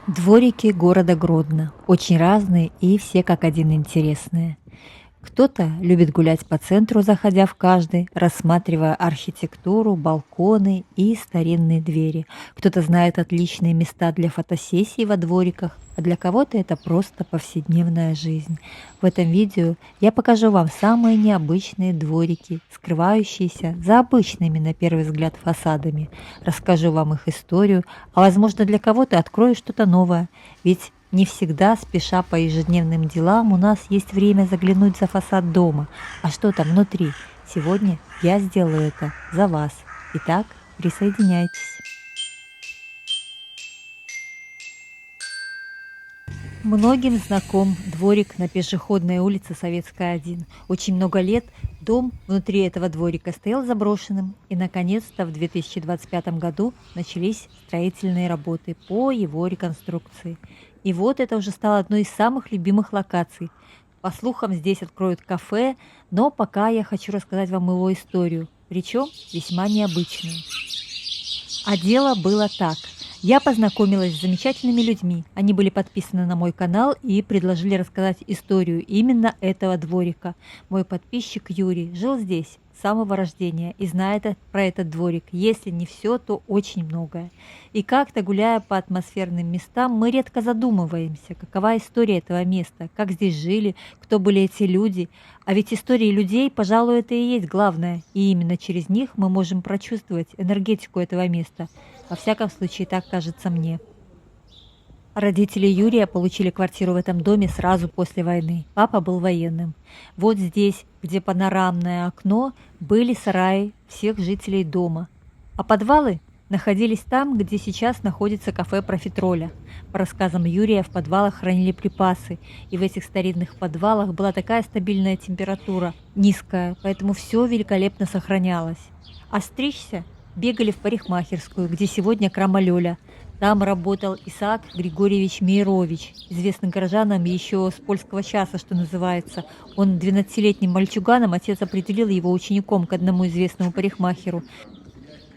Дворики города Гродно. Очень разные и все как один интересные. Кто-то любит гулять по центру, заходя в каждый, рассматривая архитектуру, балконы и старинные двери. Кто-то знает отличные места для фотосессий во двориках, а для кого-то это просто повседневная жизнь. В этом видео я покажу вам самые необычные дворики, скрывающиеся за обычными на первый взгляд фасадами. Расскажу вам их историю, а возможно для кого-то открою что-то новое. Ведь не всегда, спеша по ежедневным делам, у нас есть время заглянуть за фасад дома. А что там внутри? Сегодня я сделаю это за вас. Итак, присоединяйтесь. Многим знаком дворик на пешеходной улице Советская, 1. Очень много лет дом внутри этого дворика стоял заброшенным, и наконец-то в 2025 году начались строительные работы по его реконструкции. И вот это уже стало одной из самых любимых локаций. По слухам, здесь откроют кафе, но пока я хочу рассказать вам его историю, причем весьма необычную. А дело было так. Я познакомилась с замечательными людьми. Они были подписаны на мой канал и предложили рассказать историю именно этого дворика. Мой подписчик Юрий жил здесь с самого рождения и знает про этот дворик. Если не все, то очень многое. И как-то, гуляя по атмосферным местам, мы редко задумываемся, какова история этого места, как здесь жили, кто были эти люди. А ведь истории людей, пожалуй, это и есть главное. И именно через них мы можем прочувствовать энергетику этого места. Во всяком случае, так кажется мне. Родители Юрия получили квартиру в этом доме сразу после войны. Папа был военным. Вот здесь, где панорамное окно, были сараи всех жителей дома. А подвалы находились там, где сейчас находится кафе «Профитроля». По рассказам Юрия, в подвалах хранили припасы, и в этих старинных подвалах была такая стабильная температура, низкая, поэтому все великолепно сохранялось. А стричься бегали в парикмахерскую, где сегодня Крамолёля. Там работал Исаак Григорьевич Мейрович, известный горожанам еще с польского часа, что называется. Он 12-летним мальчуганом, отец определил его учеником к одному известному парикмахеру.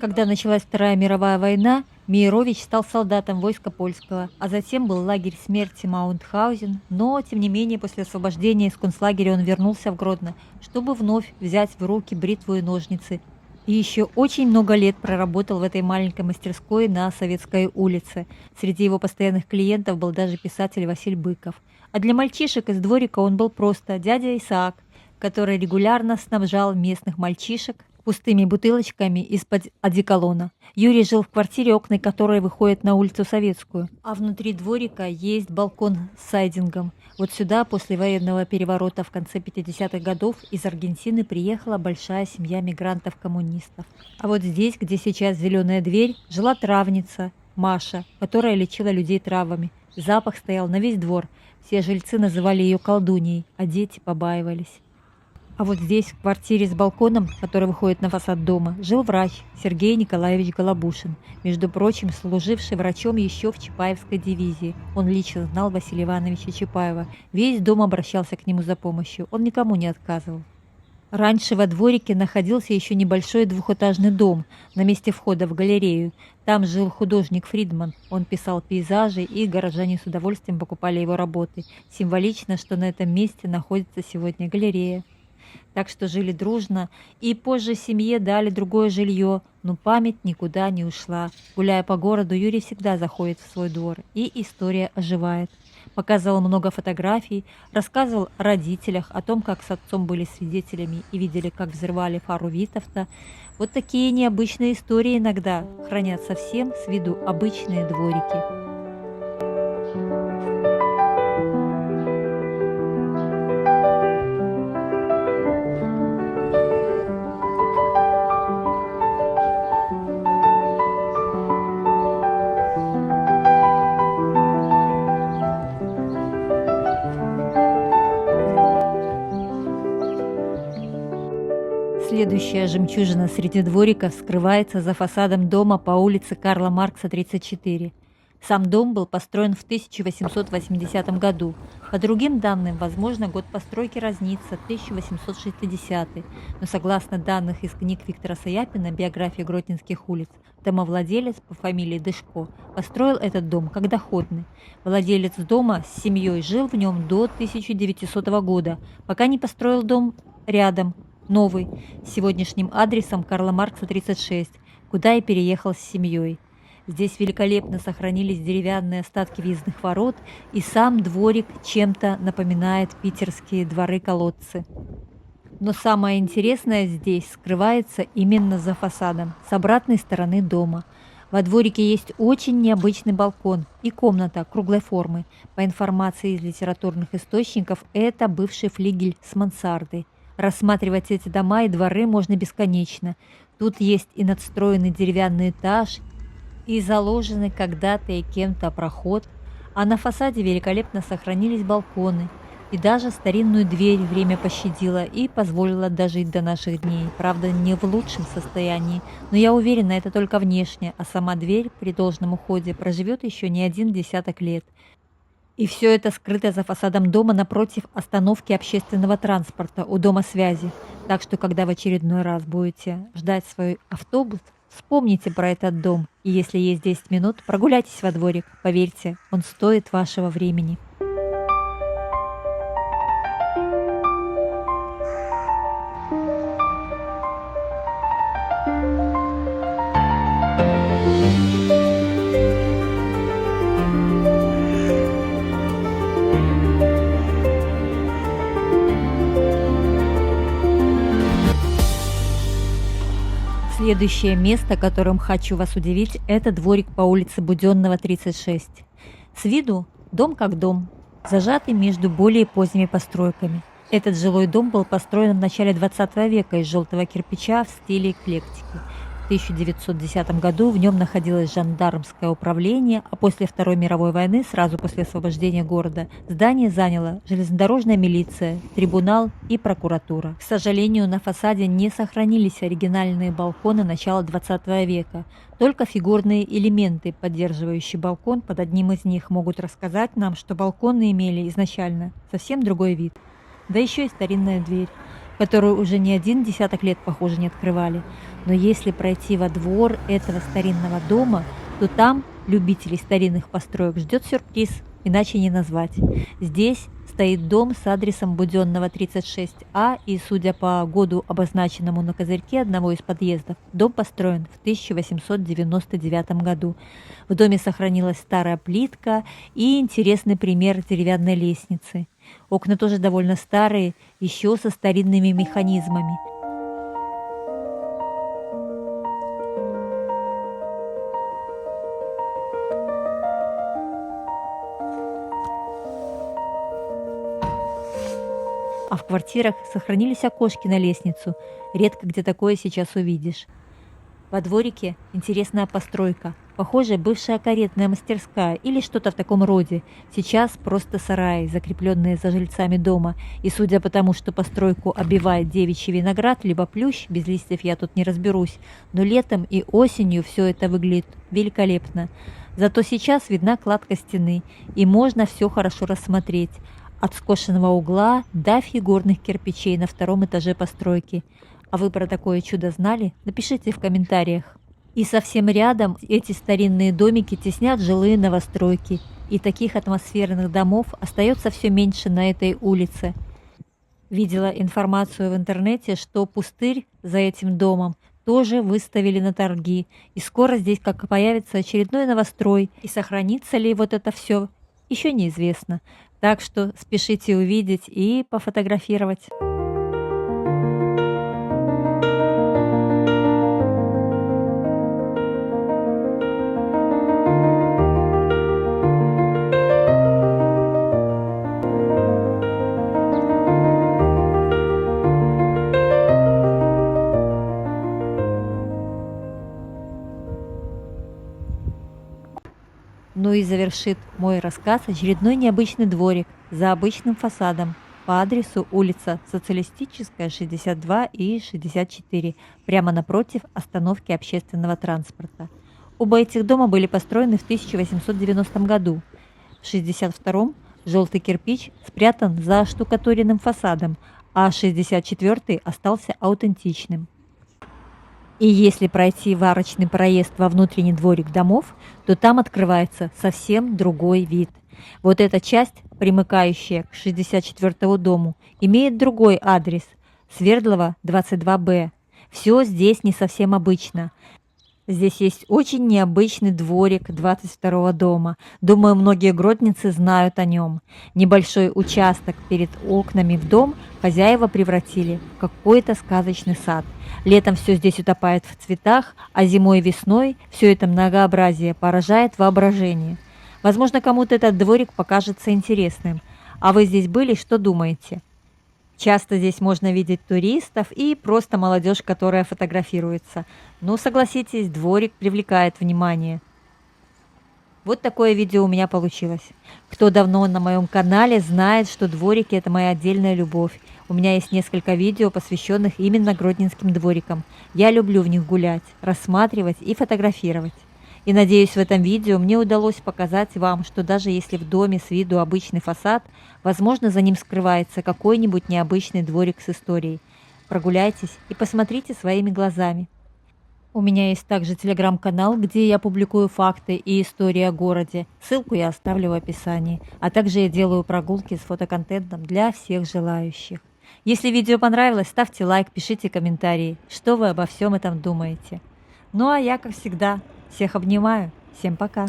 Когда началась Вторая мировая война, Мейрович стал солдатом войска польского, а затем был лагерь смерти Маунтхаузен, но, тем не менее, после освобождения из концлагеря он вернулся в Гродно, чтобы вновь взять в руки бритву и ножницы. И еще очень много лет проработал в этой маленькой мастерской на Советской улице. Среди его постоянных клиентов был даже писатель Василий Быков. А для мальчишек из дворика он был просто дядя Исаак, который регулярно снабжал местных мальчишек пустыми бутылочками из-под одеколона. Юрий жил в квартире, окна которой выходят на улицу Советскую. А внутри дворика есть балкон с сайдингом. Вот сюда после военного переворота в конце 50-х годов из Аргентины приехала большая семья мигрантов-коммунистов. А вот здесь, где сейчас зеленая дверь, жила травница Маша, которая лечила людей травами. Запах стоял на весь двор. Все жильцы называли ее колдуньей, а дети побаивались. А вот здесь, в квартире с балконом, который выходит на фасад дома, жил врач Сергей Николаевич Голобушин, между прочим, служивший врачом еще в Чапаевской дивизии. Он лично знал Василия Ивановича Чапаева. Весь дом обращался к нему за помощью, он никому не отказывал. Раньше во дворике находился еще небольшой двухэтажный дом на месте входа в галерею. Там жил художник Фридман. Он писал пейзажи, и горожане с удовольствием покупали его работы. Символично, что на этом месте находится сегодня галерея. Так что жили дружно, и позже семье дали другое жилье, но память никуда не ушла. Гуляя по городу, Юрий всегда заходит в свой двор, и история оживает. Показывал много фотографий, рассказывал о родителях, о том, как с отцом были свидетелями и видели, как взрывали фару Витовта. Вот такие необычные истории иногда хранят совсем с виду обычные дворики. Следующая жемчужина среди двориков скрывается за фасадом дома по улице Карла Маркса, 34. Сам дом был построен в 1880 году. По другим данным, возможно, год постройки разнится, 1860. Но согласно данных из книг Виктора Саяпина «Биография Гротненских улиц», домовладелец по фамилии Дышко построил этот дом как доходный. Владелец дома с семьей жил в нем до 1900 года, пока не построил дом рядом, новый, с сегодняшним адресом Карла Маркса, 36, куда и переехал с семьей. Здесь великолепно сохранились деревянные остатки въездных ворот, и сам дворик чем-то напоминает питерские дворы-колодцы. Но самое интересное здесь скрывается именно за фасадом, с обратной стороны дома. Во дворике есть очень необычный балкон и комната круглой формы. По информации из литературных источников, это бывший флигель с мансардой. Рассматривать эти дома и дворы можно бесконечно. Тут есть и надстроенный деревянный этаж, и заложенный когда-то и кем-то проход, а на фасаде великолепно сохранились балконы, и даже старинную дверь время пощадило и позволило дожить до наших дней. Правда, не в лучшем состоянии, но я уверена, это только внешне, а сама дверь при должном уходе проживет еще не один десяток лет. И все это скрыто за фасадом дома напротив остановки общественного транспорта у дома связи. Так что, когда в очередной раз будете ждать свой автобус, вспомните про этот дом, и если есть 10 минут, прогуляйтесь во дворик. Поверьте, он стоит вашего времени. Следующее место, которым хочу вас удивить, это дворик по улице Буденного, 36. С виду дом как дом, зажатый между более поздними постройками. Этот жилой дом был построен в начале 20 века из желтого кирпича в стиле эклектики. В 1910 году в нем находилось жандармское управление, а после Второй мировой войны, сразу после освобождения города, здание заняла железнодорожная милиция, трибунал и прокуратура. К сожалению, на фасаде не сохранились оригинальные балконы начала 20 века. Только фигурные элементы, поддерживающие балкон, под одним из них могут рассказать нам, что балконы имели изначально совсем другой вид. Да еще и старинная дверь, которую уже не один десяток лет, похоже, не открывали. Но если пройти во двор этого старинного дома, то там любителей старинных построек ждет сюрприз, иначе не назвать. Здесь стоит дом с адресом Буденного, 36А, и, судя по году, обозначенному на козырьке одного из подъездов, дом построен в 1899 году. В доме сохранилась старая плитка и интересный пример деревянной лестницы. Окна тоже довольно старые, еще со старинными механизмами. А в квартирах сохранились окошки на лестницу. Редко где такое сейчас увидишь. Во дворике интересная постройка. Похоже, бывшая каретная мастерская или что-то в таком роде. Сейчас просто сараи, закрепленные за жильцами дома. И судя по тому, что постройку обивает девичий виноград, либо плющ, без листьев я тут не разберусь, но летом и осенью все это выглядит великолепно. Зато сейчас видна кладка стены, и можно все хорошо рассмотреть. От скошенного угла до фигурных кирпичей на втором этаже постройки. А вы про такое чудо знали? Напишите в комментариях. И совсем рядом эти старинные домики теснят жилые новостройки. И таких атмосферных домов остается все меньше на этой улице. Видела информацию в интернете, что пустырь за этим домом тоже выставили на торги. И скоро здесь как появится очередной новострой. И сохранится ли вот это все, еще неизвестно. Так что спешите увидеть и пофотографировать. Ну и завершит мой рассказ очередной необычный дворик за обычным фасадом по адресу улица Социалистическая, 62 и 64, прямо напротив остановки общественного транспорта. Оба этих дома были построены в 1890 году. В 1962 желтый кирпич спрятан за штукатуренным фасадом, а 64-й остался аутентичным. И если пройти в арочный проезд во внутренний дворик домов, то там открывается совсем другой вид. Вот эта часть, примыкающая к 64-му дому, имеет другой адрес – Свердлова, 22Б. Все здесь не совсем обычно. Здесь есть очень необычный дворик 22-го дома. Думаю, многие гродненцы знают о нем. Небольшой участок перед окнами в дом хозяева превратили в какой-то сказочный сад. Летом все здесь утопает в цветах, а зимой и весной все это многообразие поражает воображение. Возможно, кому-то этот дворик покажется интересным. А вы здесь были, что думаете? Часто здесь можно видеть туристов и просто молодежь, которая фотографируется. Но согласитесь, дворик привлекает внимание. Вот такое видео у меня получилось. Кто давно на моем канале, знает, что дворики – это моя отдельная любовь. У меня есть несколько видео, посвященных именно гродненским дворикам. Я люблю в них гулять, рассматривать и фотографировать. И надеюсь, в этом видео мне удалось показать вам, что даже если в доме с виду обычный фасад, возможно, за ним скрывается какой-нибудь необычный дворик с историей. Прогуляйтесь и посмотрите своими глазами. У меня есть также телеграм-канал, где я публикую факты и истории о городе. Ссылку я оставлю в описании. А также я делаю прогулки с фотоконтентом для всех желающих. Если видео понравилось, ставьте лайк, пишите комментарии, что вы обо всем этом думаете. Ну а я, как всегда, всех обнимаю. Всем пока.